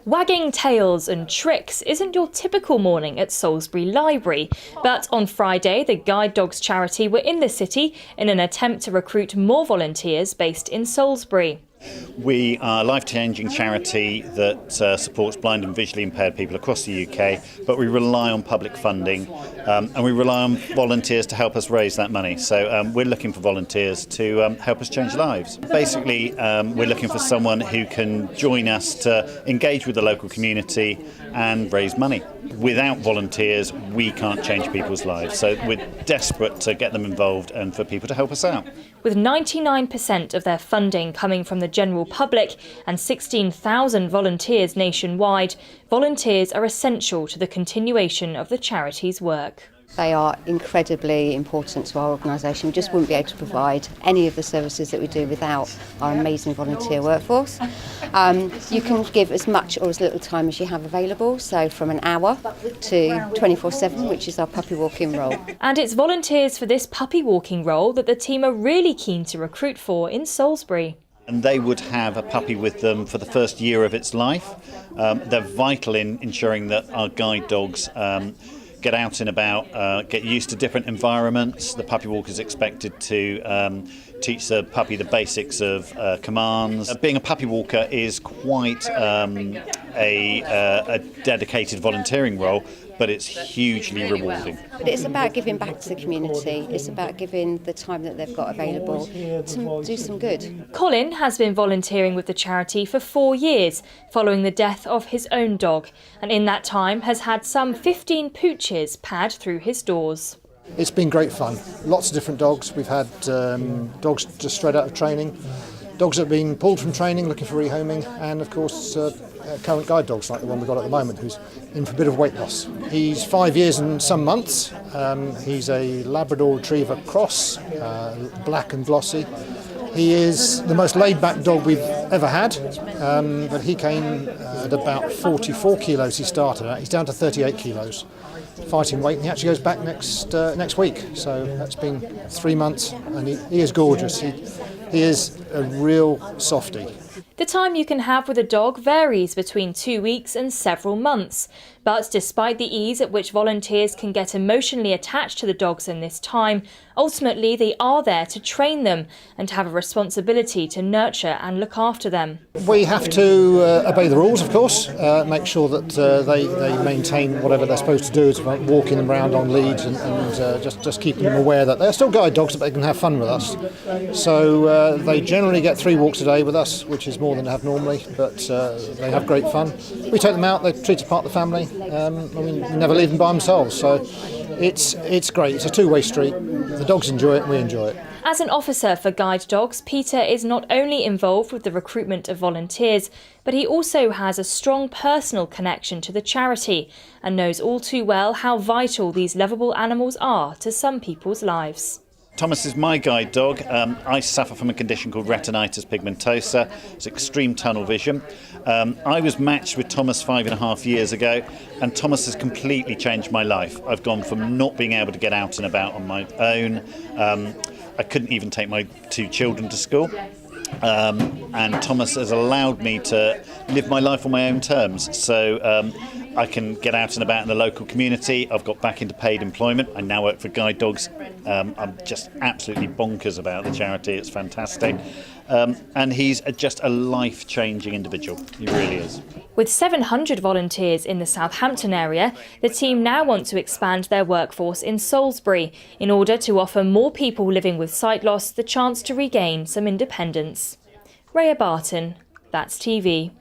Wagging tails and tricks isn't your typical morning at Salisbury Library, but on Friday the Guide Dogs charity were in the city in an attempt to recruit more volunteers based in Salisbury. We are a life-changing charity that supports blind and visually impaired people across the UK, but we rely on public funding and we rely on volunteers to help us raise that money. So we're looking for volunteers to help us change lives. Basically, we're looking for someone who can join us to engage with the local community and raise money. Without volunteers, we can't change people's lives. So we're desperate to get them involved and for people to help us out. With 99% of their funding coming from the general public and 16,000 volunteers nationwide, volunteers are essential to the continuation of the charity's work. They are incredibly important to our organisation. We just wouldn't be able to provide any of the services that we do without our amazing volunteer workforce. You can give as much or as little time as you have available, so from an hour to 24/7, which is our puppy walking role. And it's volunteers for this puppy walking role that the team are really keen to recruit for in Salisbury. And they would have a puppy with them for the first year of its life. They're vital in ensuring that our guide dogs get out and about, get used to different environments. The puppy walker is expected to teach the puppy the basics of commands. Being a puppy walker is quite a dedicated volunteering role, but it's hugely rewarding. But it's about giving back to the community. It's about giving the time that they've got available to do some good. Colin has been volunteering with the charity for 4 years, following the death of his own dog, and in that time has had some 15 pooches pad through his doors. It's been great fun. Lots of different dogs. We've had dogs just straight out of training, dogs that have been pulled from training looking for rehoming, and of course current guide dogs like the one we've got at the moment who's in for a bit of weight loss. He's 5 years and some months. He's a Labrador Retriever cross, black and glossy. He is the most laid-back dog we've ever had, but he came at about 44 kilos he started at. He's down to 38 kilos. Fighting weight, and he actually goes back next week. So that's been 3 months, and he is gorgeous. He is a real softie. The time you can have with a dog varies between 2 weeks and several months. But despite the ease at which volunteers can get emotionally attached to the dogs in this time, ultimately they are there to train them and have a responsibility to nurture and look after them. We have to obey the rules, of course, make sure that they maintain whatever they're supposed to do, is walking them around on leads and just keeping them aware that they're still guide dogs, but they can have fun with us. So they generally get 3 walks a day with us, which is more than they have normally, but they have great fun. We take them out, they're treated part of the family. We never leave them by themselves, so it's great. It's a two-way street. The dogs enjoy it and we enjoy it. As an officer for Guide Dogs, Peter is not only involved with the recruitment of volunteers, but he also has a strong personal connection to the charity and knows all too well how vital these lovable animals are to some people's lives. Thomas is my guide dog. I suffer from a condition called retinitis pigmentosa. It's extreme tunnel vision. I was matched with Thomas 5.5 years ago, and Thomas has completely changed my life. I've gone from not being able to get out and about on my own. I couldn't even take my 2 children to school. And Thomas has allowed me to live my life on my own terms. So I can get out and about in the local community. I've got back into paid employment. I now work for Guide Dogs. I'm just absolutely bonkers about the charity. It's fantastic. And he's just a life-changing individual. He really is. With 700 volunteers in the Southampton area, the team now want to expand their workforce in Salisbury in order to offer more people living with sight loss the chance to regain some independence. Rhaya Barton, That's TV.